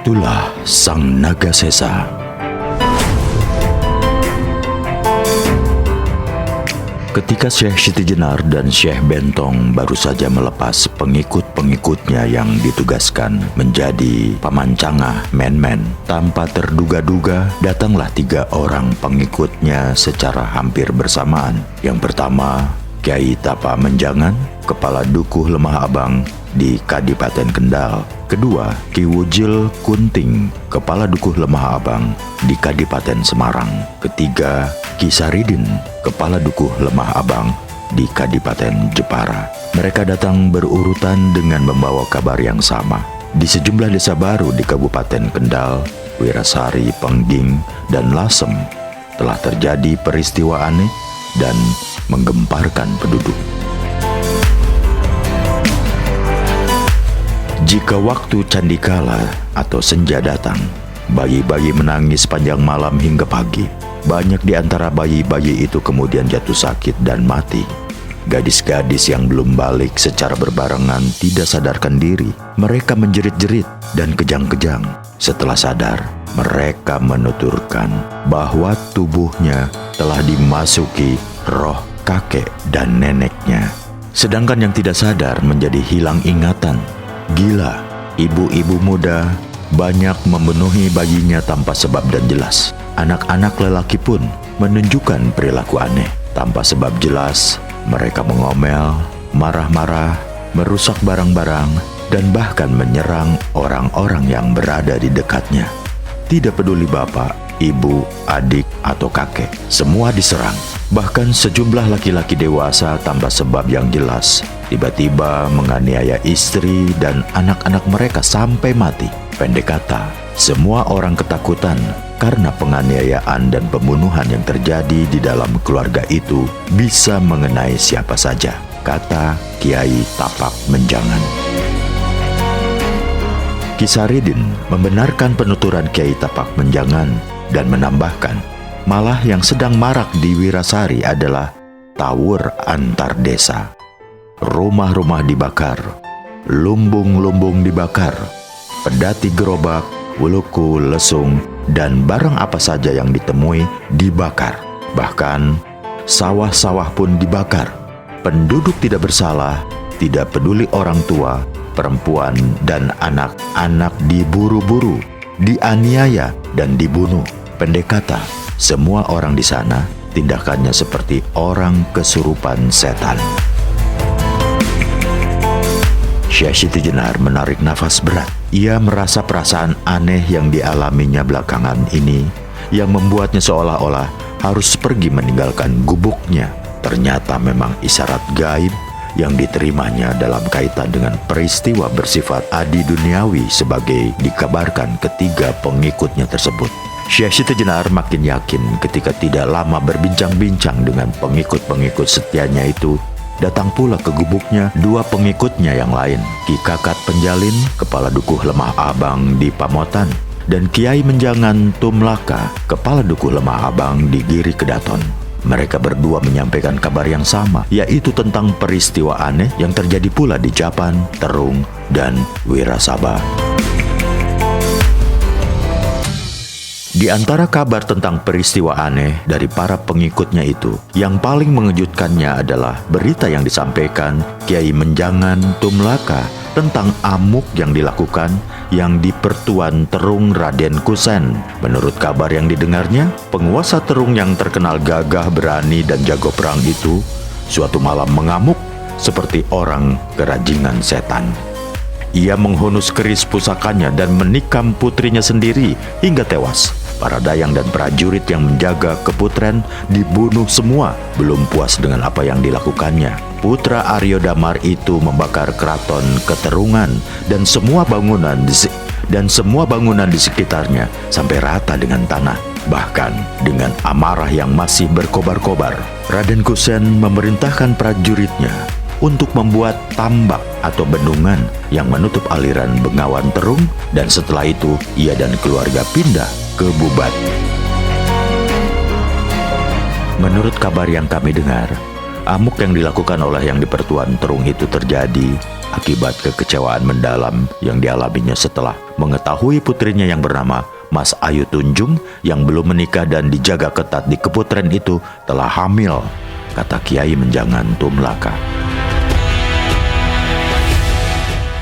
Itulah sang naga sesa. Ketika Syekh Siti Jenar dan Syekh Bentong baru saja melepas pengikut-pengikutnya yang ditugaskan menjadi pamancangah men-men, tanpa terduga-duga datanglah 3 orang pengikutnya secara hampir bersamaan. Yang pertama, Kiai Tapa Menjangan, Kepala Dukuh Lemah Abang di Kadipaten Kendal. Kedua, Ki Wujil Kunting, Kepala Dukuh Lemah Abang di Kadipaten Semarang. Ketiga, Ki Saridin, Kepala Dukuh Lemah Abang di Kadipaten Jepara. Mereka datang berurutan dengan membawa kabar yang sama. Di sejumlah desa baru di Kabupaten Kendal, Wirasari, Pengging, dan Lasem telah terjadi peristiwa aneh dan menggemparkan penduduk. Jika waktu candikala atau senja datang, bayi-bayi menangis panjang malam hingga pagi. Banyak di antara bayi-bayi itu kemudian jatuh sakit dan mati. Gadis-gadis yang belum balik secara berbarengan tidak sadarkan diri. Mereka menjerit-jerit dan kejang-kejang. Setelah sadar, mereka menuturkan bahwa tubuhnya telah dimasuki roh kakek dan neneknya. Sedangkan yang tidak sadar menjadi hilang ingatan. Gila, ibu-ibu muda banyak membunuhi bayinya tanpa sebab dan jelas. Anak-anak lelaki pun menunjukkan perilaku aneh. Tanpa sebab jelas, mereka mengomel, marah-marah, merusak barang-barang, dan bahkan menyerang orang-orang yang berada di dekatnya. Tidak peduli bapak, ibu, adik, atau kakek, semua diserang. Bahkan sejumlah laki-laki dewasa tanpa sebab yang jelas tiba-tiba menganiaya istri dan anak-anak mereka sampai mati. Pendek kata, semua orang ketakutan karena penganiayaan dan pembunuhan yang terjadi di dalam keluarga itu bisa mengenai siapa saja, kata Kiai Tapak Menjangan. Ki Saridin membenarkan penuturan Kiai Tapak Menjangan dan menambahkan, malah yang sedang marak di Wirasari adalah tawur antar desa. Rumah-rumah dibakar, lumbung-lumbung dibakar, pedati gerobak, wuluku, lesung, dan barang apa saja yang ditemui dibakar. Bahkan sawah-sawah pun dibakar. Penduduk tidak bersalah, tidak peduli orang tua, perempuan, dan anak-anak diburu-buru, dianiaya, dan dibunuh. Pendek kata, semua orang di sana tindakannya seperti orang kesurupan setan. Syekh Siti Jenar menarik nafas berat. Ia merasa perasaan aneh yang dialaminya belakangan ini yang membuatnya seolah-olah harus pergi meninggalkan gubuknya. Ternyata memang isyarat gaib yang diterimanya dalam kaitan dengan peristiwa bersifat adi duniawi sebagai dikabarkan ketiga pengikutnya tersebut. Syekh Siti Jenar makin yakin ketika tidak lama berbincang-bincang dengan pengikut-pengikut setianya itu. Datang pula ke gubuknya 2 pengikutnya yang lain, Ki Kakat Penjalin, Kepala Dukuh Lemah Abang di Pamotan, dan Kiai Menjangan Tumlaka, Kepala Dukuh Lemah Abang di Giri Kedaton. Mereka berdua menyampaikan kabar yang sama, yaitu tentang peristiwa aneh yang terjadi pula di Japan, Terung, dan Wirasaba. Di antara kabar tentang peristiwa aneh dari para pengikutnya itu, yang paling mengejutkannya adalah berita yang disampaikan Kiai Menjangan Tumlaka tentang amuk yang dilakukan yang di Pertuan Terung Raden Kusen. Menurut kabar yang didengarnya, penguasa Terung yang terkenal gagah, berani, dan jago perang itu suatu malam mengamuk seperti orang kerajingan setan. Ia menghunus keris pusakanya dan menikam putrinya sendiri hingga tewas. Para dayang dan prajurit yang menjaga keputren dibunuh semua. Belum puas dengan apa yang dilakukannya, putra Aryo Damar itu membakar keraton Keterungan dan semua bangunan di sekitarnya sampai rata dengan tanah. Bahkan dengan amarah yang masih berkobar-kobar, Raden Kusen memerintahkan prajuritnya untuk membuat tambak atau bendungan yang menutup aliran Bengawan Terung, dan setelah itu ia dan keluarga pindah ke Bubat. Menurut kabar yang kami dengar, amuk yang dilakukan oleh yang di Pertuan Terung itu terjadi akibat kekecewaan mendalam yang dialaminya setelah mengetahui putrinya yang bernama Mas Ayu Tunjung yang belum menikah dan dijaga ketat di keputren itu telah hamil, kata Kiai Menjangan Tumlaka.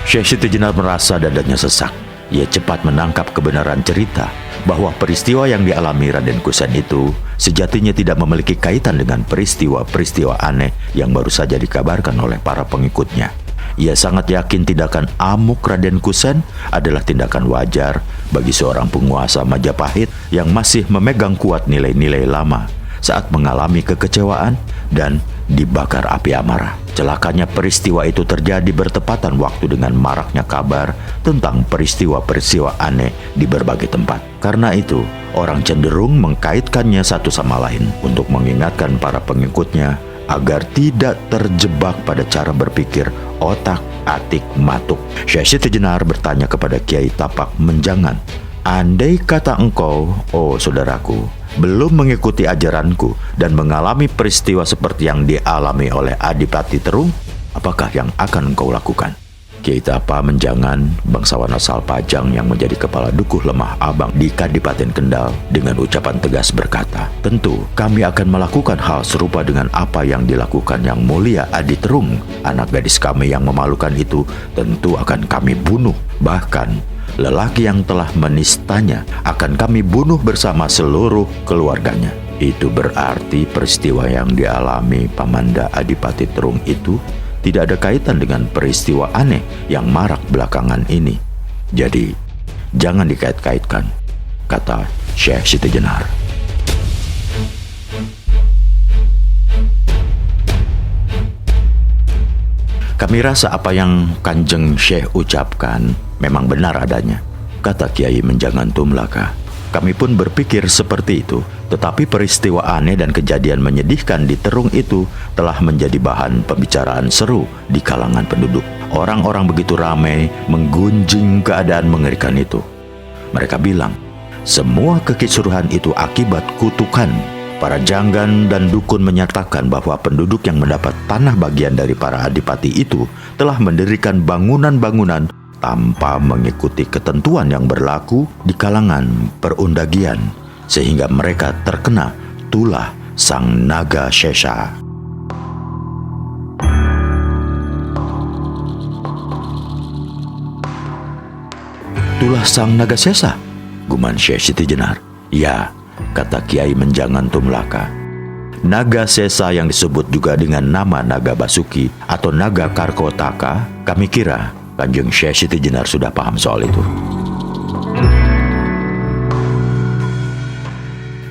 Syekh Siti Jenar merasa dadanya sesak. Ia cepat menangkap kebenaran cerita bahwa peristiwa yang dialami Raden Kusen itu sejatinya tidak memiliki kaitan dengan peristiwa-peristiwa aneh yang baru saja dikabarkan oleh para pengikutnya. Ia sangat yakin tindakan amuk Raden Kusen adalah tindakan wajar bagi seorang penguasa Majapahit yang masih memegang kuat nilai-nilai lama saat mengalami kekecewaan dan dibakar api amarah. Celakanya peristiwa itu terjadi bertepatan waktu dengan maraknya kabar tentang peristiwa-peristiwa aneh di berbagai tempat. Karena itu, orang cenderung mengkaitkannya satu sama lain untuk mengingatkan para pengikutnya agar tidak terjebak pada cara berpikir otak-atik matuk. Syekh Siti Jenar bertanya kepada Kiai Tapak Menjangan, "Andai kata engkau, oh saudaraku, belum mengikuti ajaranku dan mengalami peristiwa seperti yang dialami oleh Adipati Terung, apakah yang akan engkau lakukan?" Kiai Tapak Menjangan, bangsawan asal Pajang yang menjadi kepala dukuh Lemah Abang di Kadipaten Kendal, dengan ucapan tegas berkata, "Tentu kami akan melakukan hal serupa dengan apa yang dilakukan Yang Mulia Adi Terung. Anak gadis kami yang memalukan itu tentu akan kami bunuh. Bahkan lelaki yang telah menistanya akan kami bunuh bersama seluruh keluarganya." Itu berarti peristiwa yang dialami Pamanda Adipati Terung itu tidak ada kaitan dengan peristiwa aneh yang marak belakangan ini. Jadi, jangan dikait-kaitkan, kata Syekh Siti Jenar. Kami rasa apa yang Kanjeng Syekh ucapkan memang benar adanya, kata Kiai Menjangan Tumlaka. Kami pun berpikir seperti itu, tetapi peristiwa aneh dan kejadian menyedihkan di Terung itu telah menjadi bahan pembicaraan seru di kalangan penduduk. Orang-orang begitu ramai menggunjing keadaan mengerikan itu. Mereka bilang, semua kekisruhan itu akibat kutukan. Para janggan dan dukun menyatakan bahwa penduduk yang mendapat tanah bagian dari para adipati itu telah mendirikan bangunan-bangunan tanpa mengikuti ketentuan yang berlaku di kalangan perundagian, sehingga mereka terkena tulah Sang Naga Sesa. Tulah Sang Naga Sesa? Guman Syekh Siti Jenar. Ya, kata Kiai Menjangan Tumlaka. Naga Sesa yang disebut juga dengan nama Naga Basuki atau Naga Karkotaka, kami kira Kanjeng Syekh Siti Jenar sudah paham soal itu.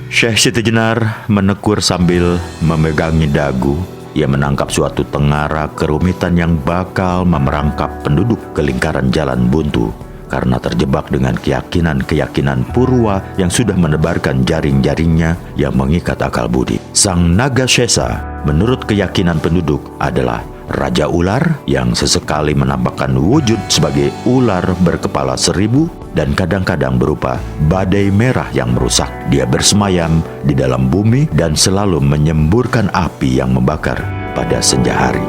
Syekh Siti Jenar menekur sambil memegangi dagu. Ia menangkap suatu tengara kerumitan yang bakal memerangkap penduduk ke lingkaran jalan buntu karena terjebak dengan keyakinan-keyakinan purwa yang sudah menebarkan jaring-jaringnya yang mengikat akal budi. Sang Naga Sesa, menurut keyakinan penduduk, adalah Raja Ular yang sesekali menampakkan wujud sebagai ular berkepala 1000 dan kadang-kadang berupa badai merah yang merusak. Dia bersemayam di dalam bumi dan selalu menyemburkan api yang membakar pada senja hari.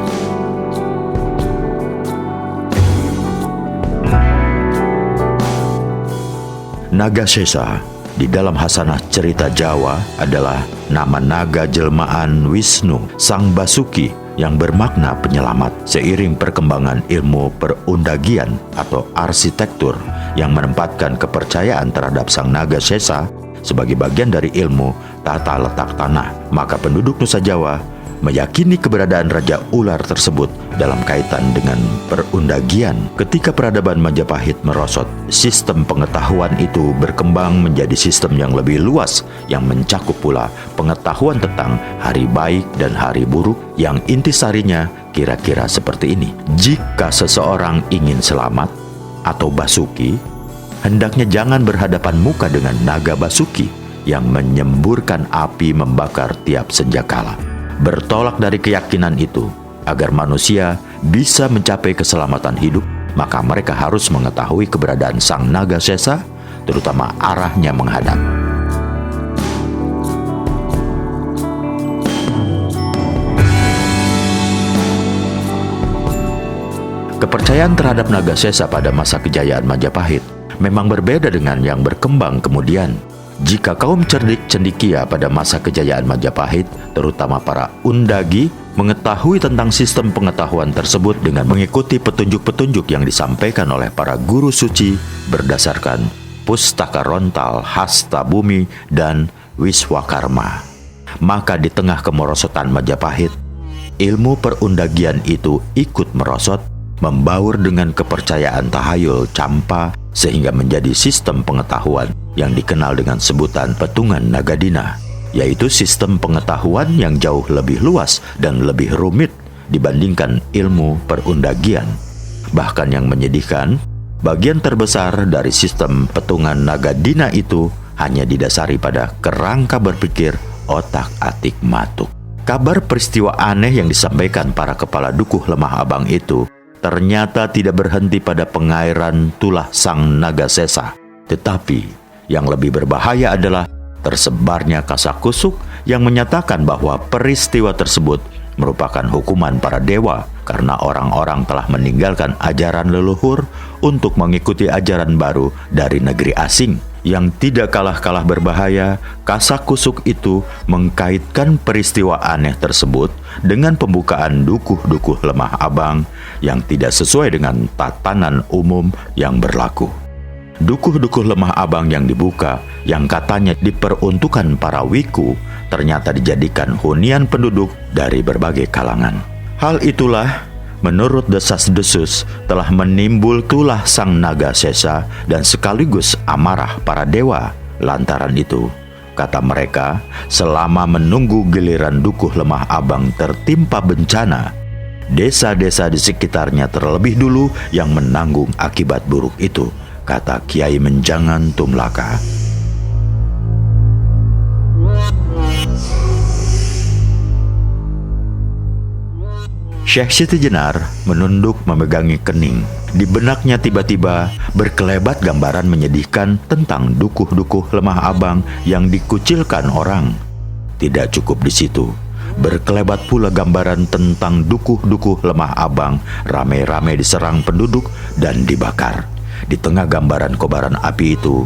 Naga Sesa di dalam hasanah cerita Jawa adalah nama naga jelmaan Wisnu, Sang Basuki, yang bermakna penyelamat. Seiring perkembangan ilmu perundagian atau arsitektur yang menempatkan kepercayaan terhadap Sang Naga Sesa sebagai bagian dari ilmu tata letak tanah, maka penduduk Nusa Jawa meyakini keberadaan Raja Ular tersebut dalam kaitan dengan perundagian. Ketika peradaban Majapahit merosot, sistem pengetahuan itu berkembang menjadi sistem yang lebih luas yang mencakup pula pengetahuan tentang hari baik dan hari buruk yang intisarinya kira-kira seperti ini. Jika seseorang ingin selamat atau Basuki, hendaknya jangan berhadapan muka dengan Naga Basuki yang menyemburkan api membakar tiap senjakala. Bertolak dari keyakinan itu, agar manusia bisa mencapai keselamatan hidup, maka mereka harus mengetahui keberadaan Sang Naga Sesa, terutama arahnya menghadap. Kepercayaan terhadap naga sesa pada masa kejayaan Majapahit memang berbeda dengan yang berkembang kemudian. Jika kaum cerdik cendikia pada masa kejayaan Majapahit, terutama para undagi, mengetahui tentang sistem pengetahuan tersebut dengan mengikuti petunjuk-petunjuk yang disampaikan oleh para guru suci berdasarkan Pustaka Rontal, Hasta Bumi, dan Wiswakarma. Maka di tengah kemerosotan Majapahit, ilmu perundagian itu ikut merosot, membaur dengan kepercayaan tahayul campa sehingga menjadi sistem pengetahuan yang dikenal dengan sebutan petungan Nagadina, yaitu sistem pengetahuan yang jauh lebih luas dan lebih rumit dibandingkan ilmu perundagian. Bahkan yang menyedihkan, bagian terbesar dari sistem petungan Nagadina itu hanya didasari pada kerangka berpikir otak-atik matuk. Kabar peristiwa aneh yang disampaikan para kepala dukuh lemah abang itu ternyata tidak berhenti pada pengairan tulah sang naga sesa. Tetapi yang lebih berbahaya adalah tersebarnya kasakusuk yang menyatakan bahwa peristiwa tersebut merupakan hukuman para dewa karena orang-orang telah meninggalkan ajaran leluhur untuk mengikuti ajaran baru dari negeri asing. Yang tidak kalah-kalah berbahaya, kasakusuk itu mengkaitkan peristiwa aneh tersebut dengan pembukaan dukuh-dukuh lemah abang yang tidak sesuai dengan tatanan umum yang berlaku. Dukuh-dukuh lemah abang yang dibuka, yang katanya diperuntukkan para wiku, ternyata dijadikan hunian penduduk dari berbagai kalangan. Hal itulah, menurut desas-desus, telah menimbul tulah sang naga sesa dan sekaligus amarah para dewa. Lantaran itu, kata mereka, selama menunggu giliran dukuh lemah abang tertimpa bencana, desa-desa di sekitarnya terlebih dulu yang menanggung akibat buruk itu, kata Kiai Menjangan Tumlaka. Syekh Siti Jenar menunduk memegangi kening. Di benaknya tiba-tiba berkelebat gambaran menyedihkan tentang dukuh-dukuh lemah abang yang dikucilkan orang. Tidak cukup di situ, berkelebat pula gambaran tentang dukuh-dukuh lemah abang rame-rame diserang penduduk dan dibakar. Di tengah gambaran kobaran api itu,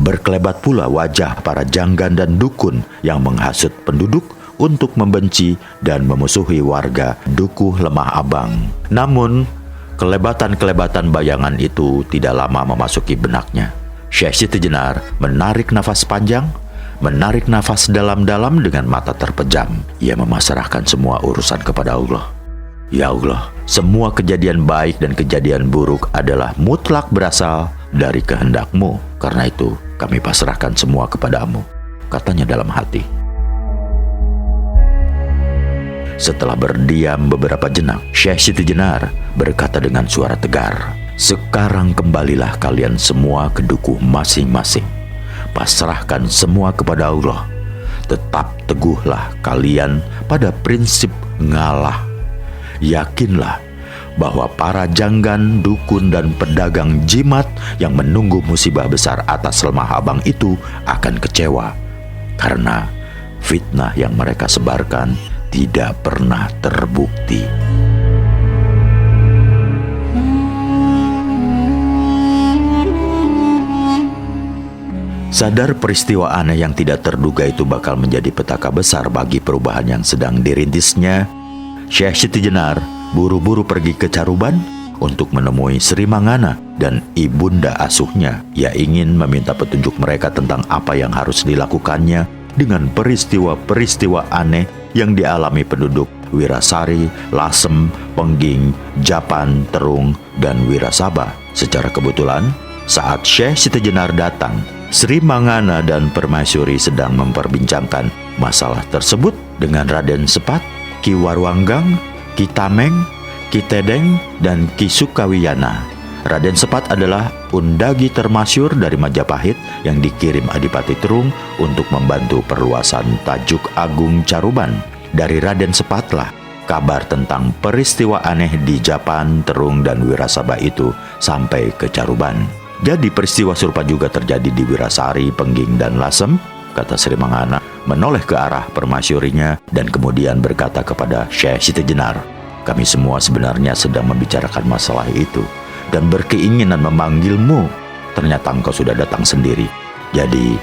berkelebat pula wajah para janggan dan dukun yang menghasut penduduk untuk membenci dan memusuhi warga dukuh lemah abang. Namun, kelebatan-kelebatan bayangan itu tidak lama memasuki benaknya. Syekh Siti Jenar menarik nafas panjang, menarik nafas dalam-dalam dengan mata terpejam. Ia memasrahkan semua urusan kepada Allah. Ya Allah, semua kejadian baik dan kejadian buruk adalah mutlak berasal dari kehendak-Mu. Karena itu, kami pasrahkan semua kepadamu, katanya dalam hati. Setelah berdiam beberapa jenak, Syekh Siti Jenar berkata dengan suara tegar, "Sekarang kembalilah kalian semua ke dukuh masing-masing. Pasrahkan semua kepada Allah. Tetap teguhlah kalian pada prinsip ngalah. Yakinlah bahwa para janggan, dukun, dan pedagang jimat yang menunggu musibah besar atas lemah abang itu akan kecewa, karena fitnah yang mereka sebarkan tidak pernah terbukti." Sadar peristiwa aneh yang tidak terduga itu bakal menjadi petaka besar bagi perubahan yang sedang dirintisnya, Syekh Siti Jenar buru-buru pergi ke Caruban untuk menemui Sri Mangana dan ibunda asuhnya. Ia ingin meminta petunjuk mereka tentang apa yang harus dilakukannya dengan peristiwa-peristiwa aneh yang dialami penduduk Wirasari, Lasem, Pengging, Japan, Terung, dan Wirasaba. Secara kebetulan, saat Syekh Siti Jenar datang, Sri Mangana dan Permaisuri sedang memperbincangkan masalah tersebut dengan Raden Sepat, Ki Warwanggang, Ki Tameng, Ki Tedeng, dan Ki Sukawiyana. Raden Sepat adalah undagi termasyur dari Majapahit yang dikirim Adipati Terung untuk membantu perluasan Tajuk Agung Caruban. Dari Raden Sepatlah kabar tentang peristiwa aneh di Japan, Terung, dan Wirasaba itu sampai ke Caruban. Jadi peristiwa serupa juga terjadi di Wirasari, Pengging, dan Lasem, kata Sri Mangana, menoleh ke arah permasyurinya dan kemudian berkata kepada Syekh Siti Jenar, Kami semua sebenarnya sedang membicarakan masalah itu dan berkeinginan memanggilmu. Ternyata engkau sudah datang sendiri. Jadi,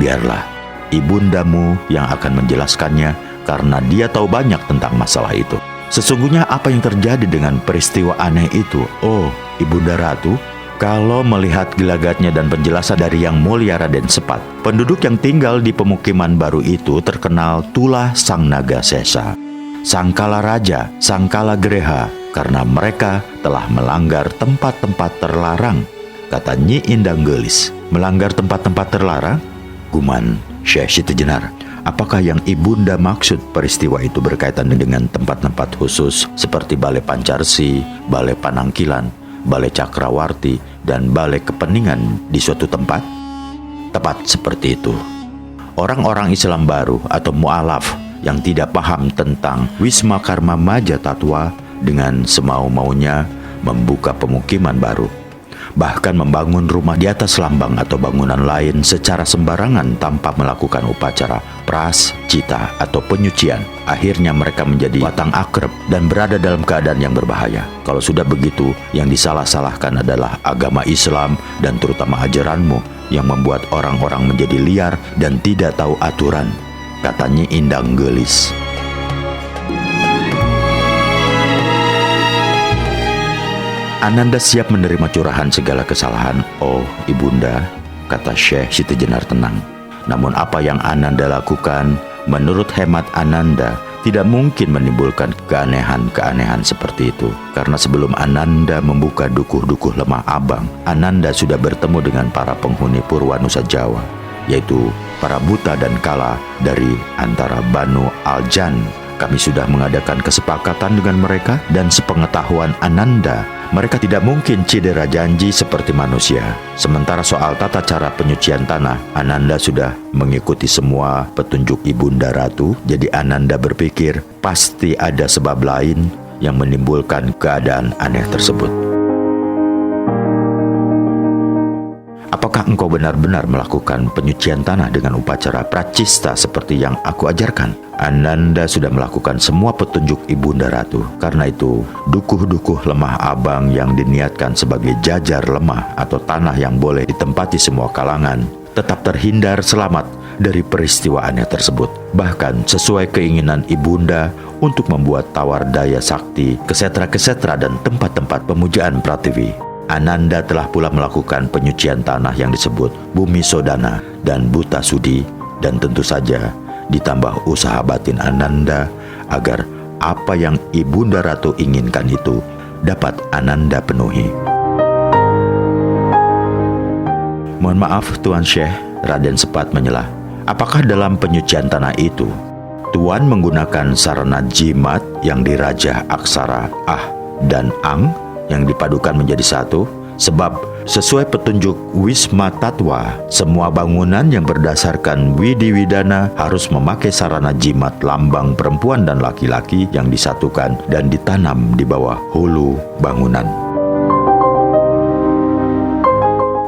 biarlah ibundamu yang akan menjelaskannya karena dia tahu banyak tentang masalah itu. Sesungguhnya apa yang terjadi dengan peristiwa aneh itu? Oh, Ibunda Ratu, kalau melihat gelagatnya dan penjelasan dari Yang Mulia Raden Sepat, penduduk yang tinggal di pemukiman baru itu terkenal tulah Sang Naga Sesa, Sangkala Raja, Sangkala Greha, karena mereka telah melanggar tempat-tempat terlarang. Kata Nyi Indang Gelis, melanggar tempat-tempat terlarang? Guman Syekh Siti-Jenar, apakah yang ibunda maksud peristiwa itu berkaitan dengan tempat-tempat khusus seperti Balai Pancarsi, Balai Panangkilan, Balai Cakrawarti, dan Balai Kepeningan di suatu tempat? Tepat seperti itu. Orang-orang Islam baru atau mu'alaf yang tidak paham tentang Wisma Karma Maja Tatwa dengan semau-maunya membuka pemukiman baru, bahkan membangun rumah di atas lambang atau bangunan lain secara sembarangan tanpa melakukan upacara prascita atau penyucian. Akhirnya mereka menjadi batang akrab dan berada dalam keadaan yang berbahaya. Kalau sudah begitu, yang disalah-salahkan adalah agama Islam dan terutama ajaranmu yang membuat orang-orang menjadi liar dan tidak tahu aturan, katanya Indang Gelis. Ananda siap menerima curahan segala kesalahan, oh ibunda, kata Syekh Siti-Jenar tenang. Namun apa yang Ananda lakukan, menurut hemat Ananda, tidak mungkin menimbulkan keanehan-keanehan seperti itu. Karena sebelum Ananda membuka dukuh-dukuh Lemah Abang, Ananda sudah bertemu dengan para penghuni Purwanusa Jawa, yaitu para buta dan kala dari antara Banu Aljan. Kami sudah mengadakan kesepakatan dengan mereka dan sepengetahuan Ananda, mereka tidak mungkin cedera janji seperti manusia. Sementara soal tata cara penyucian tanah, Ananda sudah mengikuti semua petunjuk Ibunda Ratu. Jadi Ananda berpikir pasti ada sebab lain yang menimbulkan keadaan aneh tersebut. Apakah engkau benar-benar melakukan penyucian tanah dengan upacara pracista seperti yang aku ajarkan? Ananda sudah melakukan semua petunjuk Ibunda Ratu. Karena itu, dukuh-dukuh Lemah Abang yang diniatkan sebagai jajar lemah atau tanah yang boleh ditempati semua kalangan tetap terhindar selamat dari peristiwa aneh tersebut. Bahkan sesuai keinginan Ibunda untuk membuat tawar daya sakti, kesetra-kesetra dan tempat-tempat pemujaan Pratiwi, Ananda telah pula melakukan penyucian tanah yang disebut Bumi Sodana dan Buta Sudi, dan tentu saja ditambah usaha batin Ananda agar apa yang Ibunda Ratu inginkan itu dapat Ananda penuhi. Mohon maaf Tuan Syekh, Raden Sepat menyelah. Apakah dalam penyucian tanah itu Tuan menggunakan sarana jimat yang dirajah aksara Ah dan Ang yang dipadukan menjadi satu? Sebab sesuai petunjuk Wisma Tatwa, semua bangunan yang berdasarkan Widiwidana harus memakai sarana jimat lambang perempuan dan laki-laki yang disatukan dan ditanam di bawah hulu bangunan.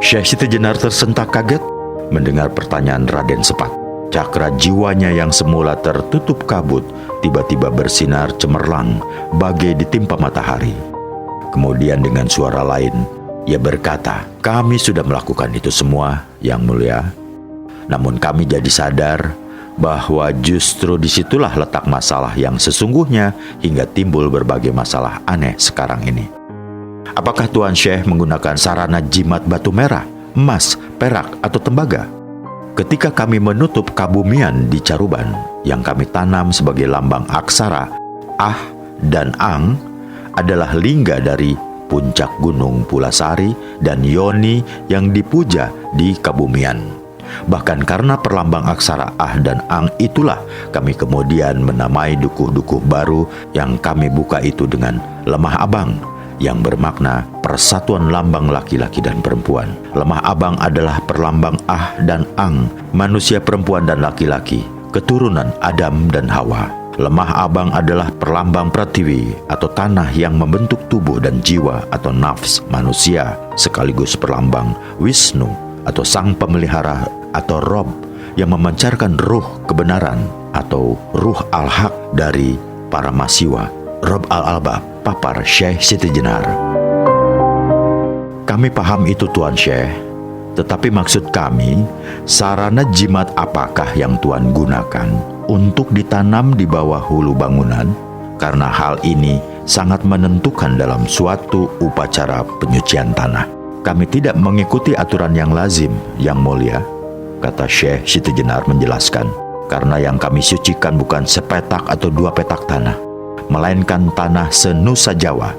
Syekh Siti-Jenar tersentak kaget mendengar pertanyaan Raden Sepat. Cakra jiwanya yang semula tertutup kabut tiba-tiba bersinar cemerlang bagai ditimpa matahari. Kemudian dengan suara lain, ia berkata, "Kami sudah melakukan itu semua, Yang Mulia. Namun kami jadi sadar bahwa justru disitulah letak masalah yang sesungguhnya hingga timbul berbagai masalah aneh sekarang ini." Apakah Tuan Syekh menggunakan sarana jimat batu merah, emas, perak, atau tembaga? Ketika kami menutup kabumian di Caruban yang kami tanam sebagai lambang aksara Ah dan Ang adalah lingga dari puncak gunung Pulasari dan Yoni yang dipuja di Kabumian. Bahkan karena perlambang aksara Ah dan Ang itulah kami kemudian menamai dukuh-dukuh baru yang kami buka itu dengan Lemah Abang, yang bermakna persatuan lambang laki-laki dan perempuan. Lemah Abang adalah perlambang Ah dan Ang, manusia perempuan dan laki-laki, keturunan Adam dan Hawa. Lemah Abang adalah perlambang Pratiwi atau tanah yang membentuk tubuh dan jiwa atau nafs manusia, sekaligus perlambang Wisnu atau sang pemelihara atau Rob yang memancarkan ruh kebenaran atau ruh al-haq dari para masiwa Rob Al-Alba, papar Syekh Siti Jenar. Kami paham itu Tuan Syekh, tetapi maksud kami, sarana jimat apakah yang Tuan gunakan untuk ditanam di bawah hulu bangunan? Karena hal ini sangat menentukan dalam suatu upacara penyucian tanah. Kami tidak mengikuti aturan yang lazim, Yang Mulia, kata Syekh Siti Jenar menjelaskan. Karena yang kami sucikan bukan sepetak atau 2 petak tanah, melainkan tanah senusa Jawa,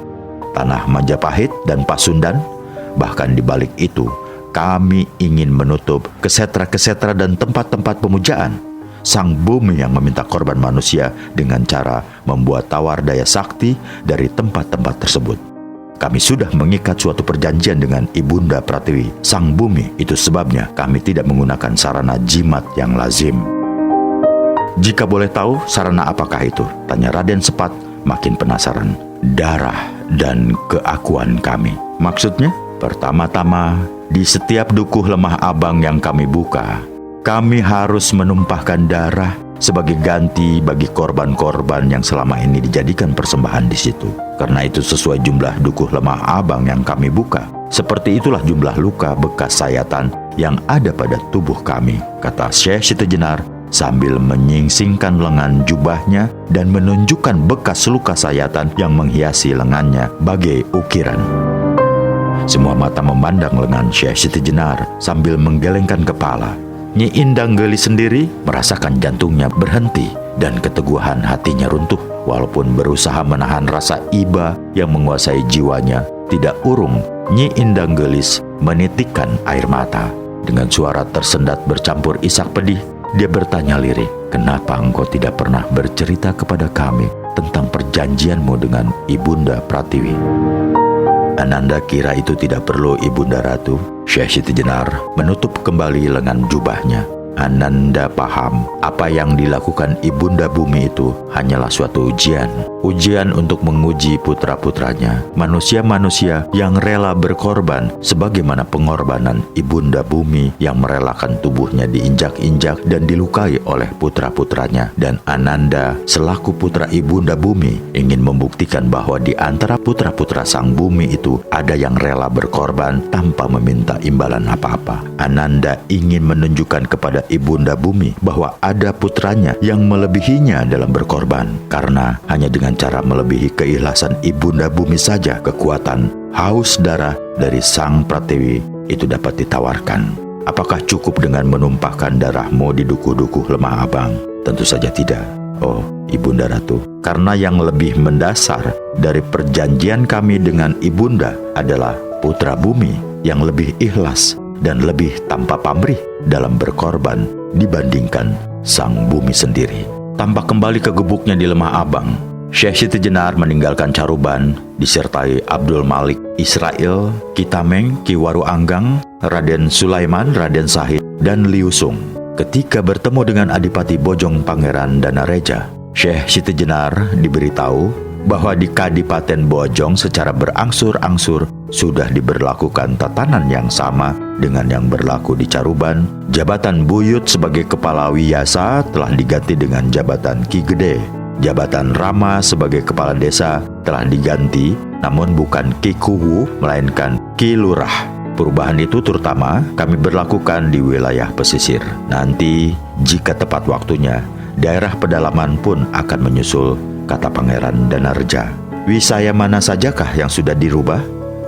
tanah Majapahit dan Pasundan. Bahkan di balik itu, kami ingin menutup kesetra-kesetra dan tempat-tempat pemujaan sang bumi yang meminta korban manusia dengan cara membuat tawar daya sakti dari tempat-tempat tersebut. Kami sudah mengikat suatu perjanjian dengan Ibunda Pratiwi, sang bumi. Itu sebabnya kami tidak menggunakan sarana jimat yang lazim. Jika boleh tahu, sarana apakah itu? Tanya Raden Sepat makin penasaran. Darah dan keakuan kami. Maksudnya? Pertama-tama, di setiap dukuh lemah abang yang kami buka, kami harus menumpahkan darah sebagai ganti bagi korban-korban yang selama ini dijadikan persembahan di situ. Karena itu sesuai jumlah dukuh lemah abang yang kami buka, seperti itulah jumlah luka bekas sayatan yang ada pada tubuh kami, kata Syekh Siti Jenar sambil menyingsingkan lengan jubahnya dan menunjukkan bekas luka sayatan yang menghiasi lengannya bagai ukiran. Semua mata memandang lengan Syekh Siti Jenar sambil menggelengkan kepala. Nyi Indang Gelis sendiri merasakan jantungnya berhenti dan keteguhan hatinya runtuh. Walaupun berusaha menahan rasa iba yang menguasai jiwanya, tidak urung Nyi Indang Gelis menitikkan air mata. Dengan suara tersendat bercampur isak pedih, dia bertanya lirik, "Kenapa engkau tidak pernah bercerita kepada kami tentang perjanjianmu dengan Ibunda Pratiwi?" Ananda kira itu tidak perlu, Ibunda Ratu. Syekh Siti Jenar menutup kembali lengan jubahnya. Ananda paham apa yang dilakukan Ibunda Bumi itu hanyalah suatu ujian. Ujian untuk menguji putra-putranya, manusia-manusia yang rela berkorban sebagaimana pengorbanan Ibunda Bumi yang merelakan tubuhnya diinjak-injak dan dilukai oleh putra-putranya. Dan Ananda selaku putra Ibunda Bumi ingin membuktikan bahwa di antara putra-putra sang bumi itu ada yang rela berkorban tanpa meminta imbalan apa-apa. Ananda ingin menunjukkan kepada Ibunda Bumi bahwa ada putranya yang melebihinya dalam berkorban. Karena hanya dengan cara melebihi keikhlasan Ibunda Bumi saja kekuatan haus darah dari sang Pratiwi itu dapat ditawarkan. Apakah cukup dengan menumpahkan darahmu di dukuh-dukuh lemah abang? Tentu saja tidak. Oh, Ibunda Ratu, karena yang lebih mendasar dari perjanjian kami dengan Ibunda adalah putra bumi yang lebih ikhlas dan lebih tanpa pamrih dalam berkorban dibandingkan sang bumi sendiri. Tampak kembali ke gubuknya di lemah abang, Syekh Siti Jenar meninggalkan Caruban disertai Abdul Malik Israel, Ki Tameng, Ki Waru Anggang, Raden Sulaiman, Raden Sahid, dan Liu Sung. Ketika bertemu dengan Adipati Bojong Pangeran Danareja, Syekh Siti Jenar diberitahu bahwa di Kadipaten Bojong secara berangsur-angsur sudah diberlakukan tatanan yang sama dengan yang berlaku di Caruban. Jabatan Buyut sebagai Kepala Wiyasa telah diganti dengan jabatan Ki Gede. Jabatan Rama sebagai Kepala Desa telah diganti, namun bukan Ki Kuwu, melainkan Ki Lurah. Perubahan itu terutama kami berlakukan di wilayah pesisir. Nanti, jika tepat waktunya, daerah pedalaman pun akan menyusul, kata Pangeran Danareja. Wisaya mana sajakah yang sudah dirubah?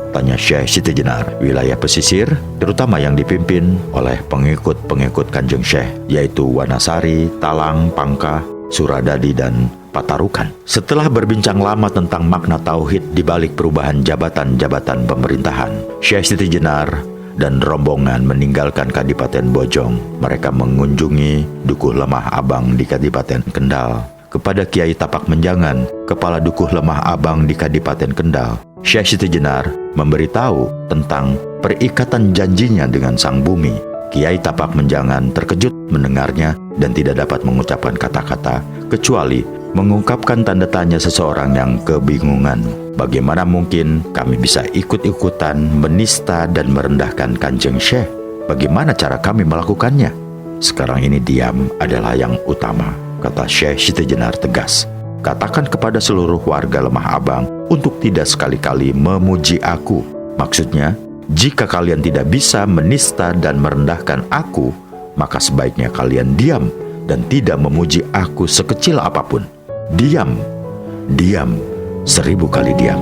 Tanya Syekh Siti Jenar. Wilayah pesisir, terutama yang dipimpin oleh pengikut-pengikut Kanjeng Syekh, yaitu Wanasari, Talang, Pangka, Suradadi, dan Patarukan. Setelah berbincang lama tentang makna tauhid di balik perubahan jabatan-jabatan pemerintahan, Syekh Siti Jenar dan rombongan meninggalkan Kadipaten Bojong. Mereka mengunjungi Dukuh Lemah Abang di Kadipaten Kendal. Kepada Kiai Tapak Menjangan, kepala Dukuh Lemah Abang di Kadipaten Kendal, Syekh Siti Jenar memberitahu tentang perikatan janjinya dengan sang bumi. Kiai Tapak Menjangan terkejut mendengarnya dan tidak dapat mengucapkan kata-kata kecuali mengungkapkan tanda tanya seseorang yang kebingungan. Bagaimana mungkin kami bisa ikut-ikutan menista dan merendahkan Kanjeng Syekh? Bagaimana cara kami melakukannya? Sekarang ini diam adalah yang utama, kata Syekh Siti Jenar tegas. katakan kepada seluruh warga Lemah Abang untuk tidak sekali-kali memuji aku. Maksudnya, jika kalian tidak bisa menista dan merendahkan aku, maka sebaiknya kalian diam dan tidak memuji aku sekecil apapun. Diam, diam, 1000 kali diam.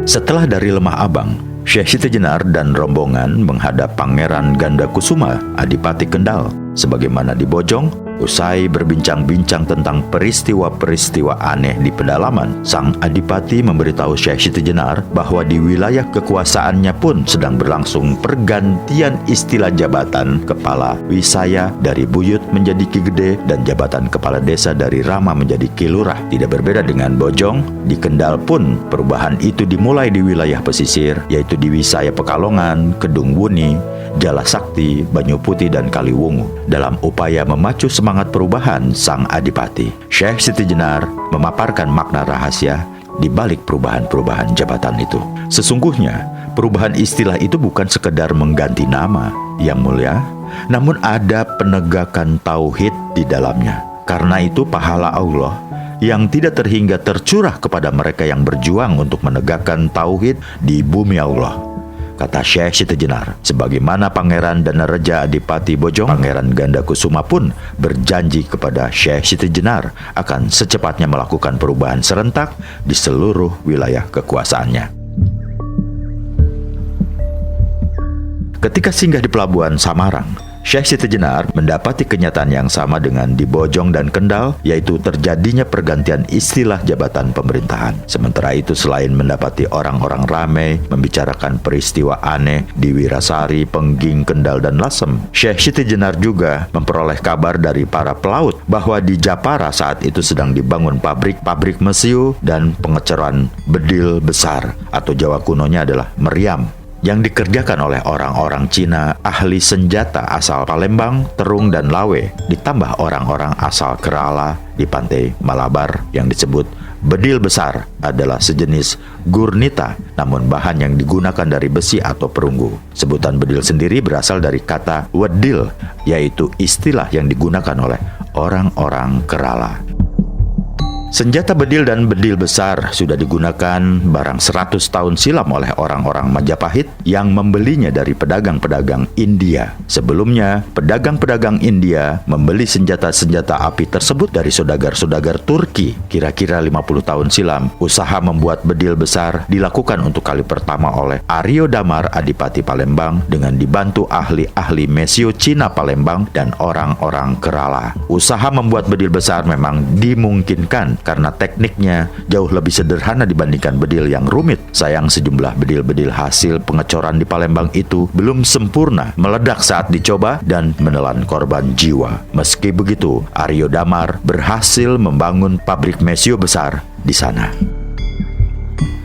Setelah dari Lemah Abang, Syekh Siti Jenar dan rombongan menghadap Pangeran Gandakusuma, Adipati Kendal. Sebagaimana di Bojong, usai berbincang-bincang tentang peristiwa-peristiwa aneh di pedalaman, sang Adipati memberitahu Syekh Siti Jenar bahwa di wilayah kekuasaannya pun sedang berlangsung pergantian istilah jabatan kepala wisaya dari buyut menjadi Ki Gede dan jabatan kepala desa dari Rama menjadi Ki Lurah. Tidak berbeda dengan Bojong, di Kendal pun perubahan itu dimulai di wilayah pesisir, yaitu di Wisaya Pekalongan, Kedung Wuni, Jala Sakti, Banyu Putih, dan Kaliwungu. Dalam upaya memacu semangat perubahan sang Adipati, Syekh Siti Jenar memaparkan makna rahasia di balik perubahan-perubahan jabatan itu. Sesungguhnya, perubahan istilah itu bukan sekedar mengganti nama, Yang Mulia, namun ada penegakan tauhid di dalamnya. Karena itu pahala Allah yang tidak terhingga tercurah kepada mereka yang berjuang untuk menegakkan tauhid di bumi Allah. Kata Syekh Siti Jenar, sebagaimana Pangeran Danareja Adipati Bojong, Pangeran Gandakusuma pun berjanji kepada Syekh Siti Jenar akan secepatnya melakukan perubahan serentak di seluruh wilayah kekuasaannya. Ketika singgah di pelabuhan Samarang, Syekh Siti Jenar mendapati kenyataan yang sama dengan di Bojong dan Kendal, yaitu terjadinya pergantian istilah jabatan pemerintahan. Sementara itu, selain mendapati orang-orang ramai membicarakan peristiwa aneh di Wirasari, Pengging, Kendal, dan Lasem, Syekh Siti Jenar juga memperoleh kabar dari para pelaut bahwa di Japara saat itu sedang dibangun pabrik mesiu dan pengeceran bedil besar, atau Jawa kunonya adalah meriam, yang dikerjakan oleh orang-orang Cina ahli senjata asal Palembang, Terung, dan Lawe, ditambah orang-orang asal Kerala di pantai Malabar yang disebut bedil besar adalah sejenis gurnita, namun bahan yang digunakan dari besi atau perunggu. Sebutan bedil sendiri berasal dari kata wedil, yaitu istilah yang digunakan oleh orang-orang Kerala. Senjata bedil dan bedil besar sudah digunakan barang 100 tahun silam oleh orang-orang Majapahit yang membelinya dari pedagang-pedagang India. Sebelumnya, pedagang-pedagang India membeli senjata-senjata api tersebut dari saudagar-saudagar Turki. Kira-kira 50 tahun silam, usaha membuat bedil besar dilakukan untuk kali pertama oleh Aryo Damar Adipati Palembang dengan dibantu ahli-ahli mesio Cina Palembang dan orang-orang Kerala. Usaha membuat bedil besar memang dimungkinkan karena tekniknya jauh lebih sederhana dibandingkan bedil yang rumit. Sayang, sejumlah bedil-bedil hasil pengecoran di Palembang itu belum sempurna, meledak saat dicoba dan menelan korban jiwa. Meski begitu, Aryo Damar berhasil membangun pabrik mesio besar di sana.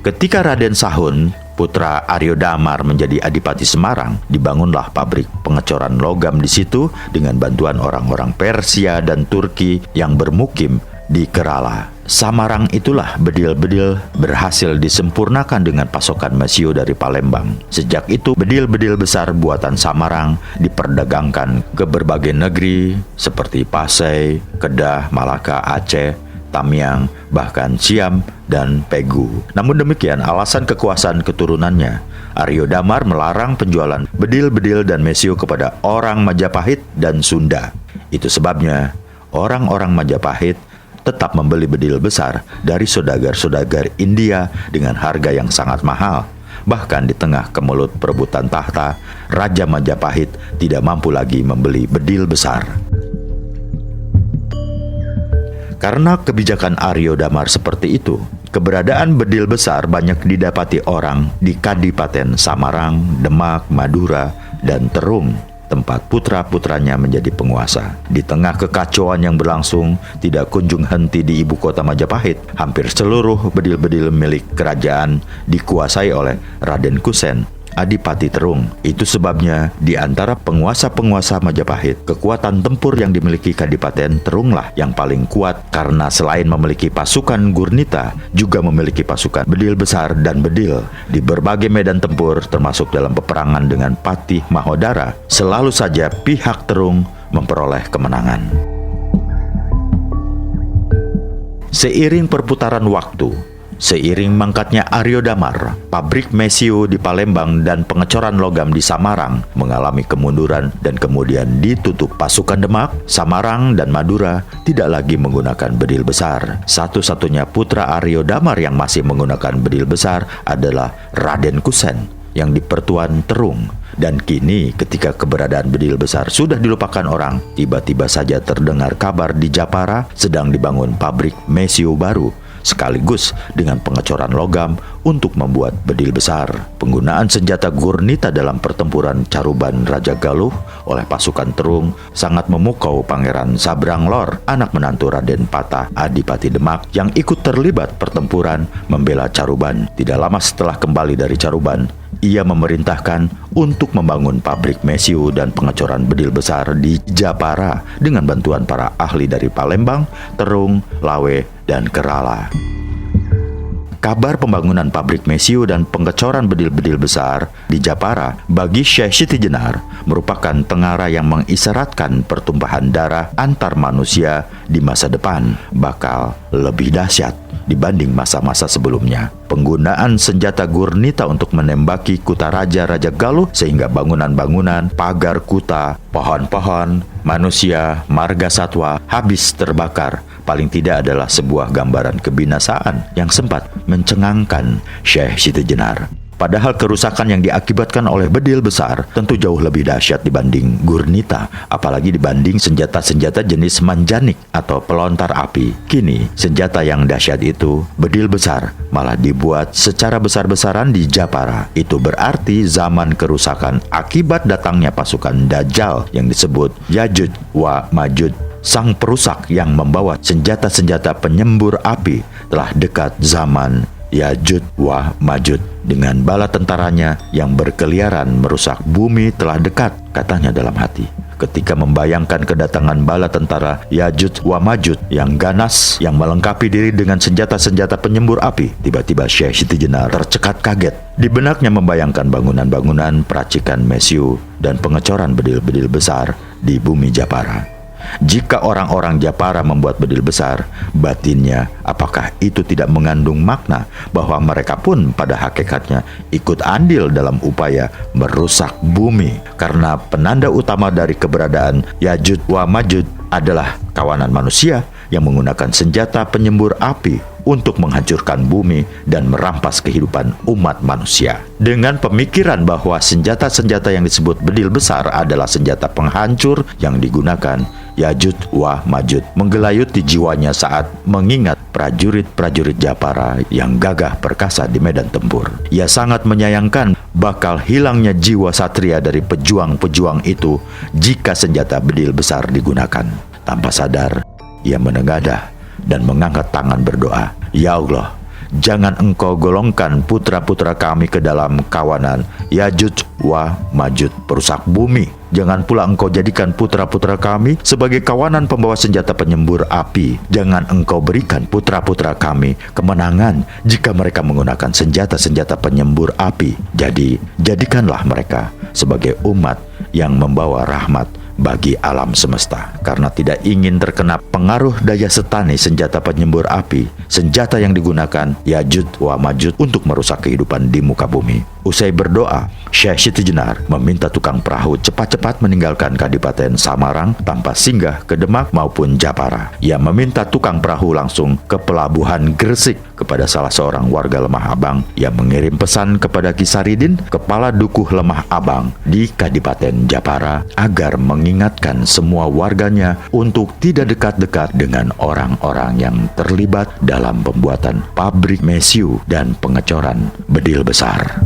Ketika Raden Sahun, putra Aryo Damar, menjadi Adipati Semarang, dibangunlah pabrik pengecoran logam di situ dengan bantuan orang-orang Persia dan Turki yang bermukim di Kerala. Samarang itulah bedil-bedil berhasil disempurnakan dengan pasokan mesio dari Palembang. Sejak itu, bedil-bedil besar buatan Samarang diperdagangkan ke berbagai negeri seperti Pasai, Kedah, Malaka, Aceh, Tamiang, bahkan Siam dan Pegu. Namun demikian, alasan kekuasaan keturunannya, Aryo Damar melarang penjualan bedil-bedil dan mesio kepada orang Majapahit dan Sunda. Itu sebabnya orang-orang Majapahit tetap membeli bedil besar dari saudagar-saudagar India dengan harga yang sangat mahal. Bahkan di tengah kemelut perebutan tahta, Raja Majapahit tidak mampu lagi membeli bedil besar. Karena kebijakan Aryo Damar seperti itu, keberadaan bedil besar banyak didapati orang di Kadipaten Samarang, Demak, Madura, dan Terung, tempat putra-putranya menjadi penguasa. Di tengah kekacauan yang berlangsung tidak kunjung henti di ibu kota Majapahit, hampir seluruh bedil-bedil milik kerajaan dikuasai oleh Raden Kusen, Adipati Terung. Itu sebabnya di antara penguasa-penguasa Majapahit, kekuatan tempur yang dimiliki Kadipaten Terunglah yang paling kuat, karena selain memiliki pasukan gurnita, juga memiliki pasukan bedil besar dan bedil. Di berbagai medan tempur, termasuk dalam peperangan dengan Patih Mahodara, selalu saja pihak Terung memperoleh kemenangan. Seiring perputaran waktu, seiring mangkatnya Aryo Damar, pabrik Mesiu di Palembang dan pengecoran logam di Samarang mengalami kemunduran dan kemudian ditutup pasukan Demak, Samarang dan Madura tidak lagi menggunakan bedil besar. Satu-satunya putra Aryo Damar yang masih menggunakan bedil besar adalah Raden Kusen yang di Pertuan Terung. Dan kini ketika keberadaan bedil besar sudah dilupakan orang, tiba-tiba saja terdengar kabar di Japara sedang dibangun pabrik Mesiu baru, sekaligus dengan pengecoran logam untuk membuat bedil besar. Penggunaan senjata gurnita dalam pertempuran Caruban Raja Galuh oleh pasukan Terung sangat memukau Pangeran Sabranglor, anak menantu Raden Patah Adipati Demak yang ikut terlibat pertempuran membela Caruban. Tidak lama setelah kembali dari Caruban, ia memerintahkan untuk membangun pabrik Mesiu dan pengecoran bedil besar di Japara dengan bantuan para ahli dari Palembang, Terung, Lawe, dan Kerala. Kabar pembangunan pabrik Mesiu dan pengecoran bedil-bedil besar di Japara bagi Syekh Siti Jenar merupakan tengara yang mengisyaratkan pertumpahan darah antar manusia di masa depan bakal lebih dahsyat dibanding masa-masa sebelumnya. Penggunaan senjata gurnita untuk menembaki kuta Raja Galuh sehingga bangunan-bangunan, pagar kuta, pohon-pohon, manusia, marga satwa habis terbakar paling tidak adalah sebuah gambaran kebinasaan yang sempat mencengangkan Syekh Siti Jenar. Padahal kerusakan yang diakibatkan oleh bedil besar tentu jauh lebih dahsyat dibanding gurnita, apalagi dibanding senjata-senjata jenis manjanik atau pelontar api. Kini, senjata yang dahsyat itu, bedil besar, malah dibuat secara besar-besaran di Japara. Itu berarti zaman kerusakan akibat datangnya pasukan Dajjal yang disebut Yajuj wa Majuj, sang perusak yang membawa senjata-senjata penyembur api, telah dekat zaman Yajuj wa Majuj. Dengan bala tentaranya yang berkeliaran merusak bumi telah dekat, katanya dalam hati. Ketika membayangkan kedatangan bala tentara Yajuj wa Majuj yang ganas, yang melengkapi diri dengan senjata-senjata penyembur api, tiba-tiba Syekh Siti Jenar tercekat kaget. Di benaknya membayangkan bangunan-bangunan peracikan Mesiu dan pengecoran bedil-bedil besar di bumi Japara. Jika orang-orang Japara membuat bedil besar, batinnya apakah itu tidak mengandung makna bahwa mereka pun pada hakikatnya ikut andil dalam upaya merusak bumi? Karena penanda utama dari keberadaan Yajuj wa Majuj adalah kawanan manusia yang menggunakan senjata penyembur api untuk menghancurkan bumi dan merampas kehidupan umat manusia. Dengan pemikiran bahwa senjata-senjata yang disebut bedil besar adalah senjata penghancur yang digunakan, Yajuj wa Majuj menggelayuti jiwanya saat mengingat prajurit-prajurit Japara yang gagah perkasa di medan tempur. Ia sangat menyayangkan bakal hilangnya jiwa satria dari pejuang-pejuang itu jika senjata bedil besar digunakan. Tanpa sadar, ia menengadah dan mengangkat tangan berdoa, "Ya Allah, jangan Engkau golongkan putra-putra kami ke dalam kawanan Yajuj wa Majuj perusak bumi. Jangan pula Engkau jadikan putra-putra kami sebagai kawanan pembawa senjata penyembur api. Jangan Engkau berikan putra-putra kami kemenangan jika mereka menggunakan senjata-senjata penyembur api. Jadi, jadikanlah mereka sebagai umat yang membawa rahmat bagi alam semesta." Karena tidak ingin terkena pengaruh daya setani senjata penyembur api, senjata yang digunakan Yajuj wa Majuj untuk merusak kehidupan di muka bumi. Usai berdoa, Syekh Siti Jenar meminta tukang perahu cepat-cepat meninggalkan Kadipaten Samarang tanpa singgah ke Demak maupun Japara. Ia meminta tukang perahu langsung ke pelabuhan Gresik kepada salah seorang warga Lemah Abang yang mengirim pesan kepada Ki Saridin, kepala dukuh Lemah Abang di Kadipaten Japara, agar mengingatkan semua warganya untuk tidak dekat-dekat dengan orang-orang yang terlibat dalam pembuatan pabrik Mesiu dan pengecoran bedil besar.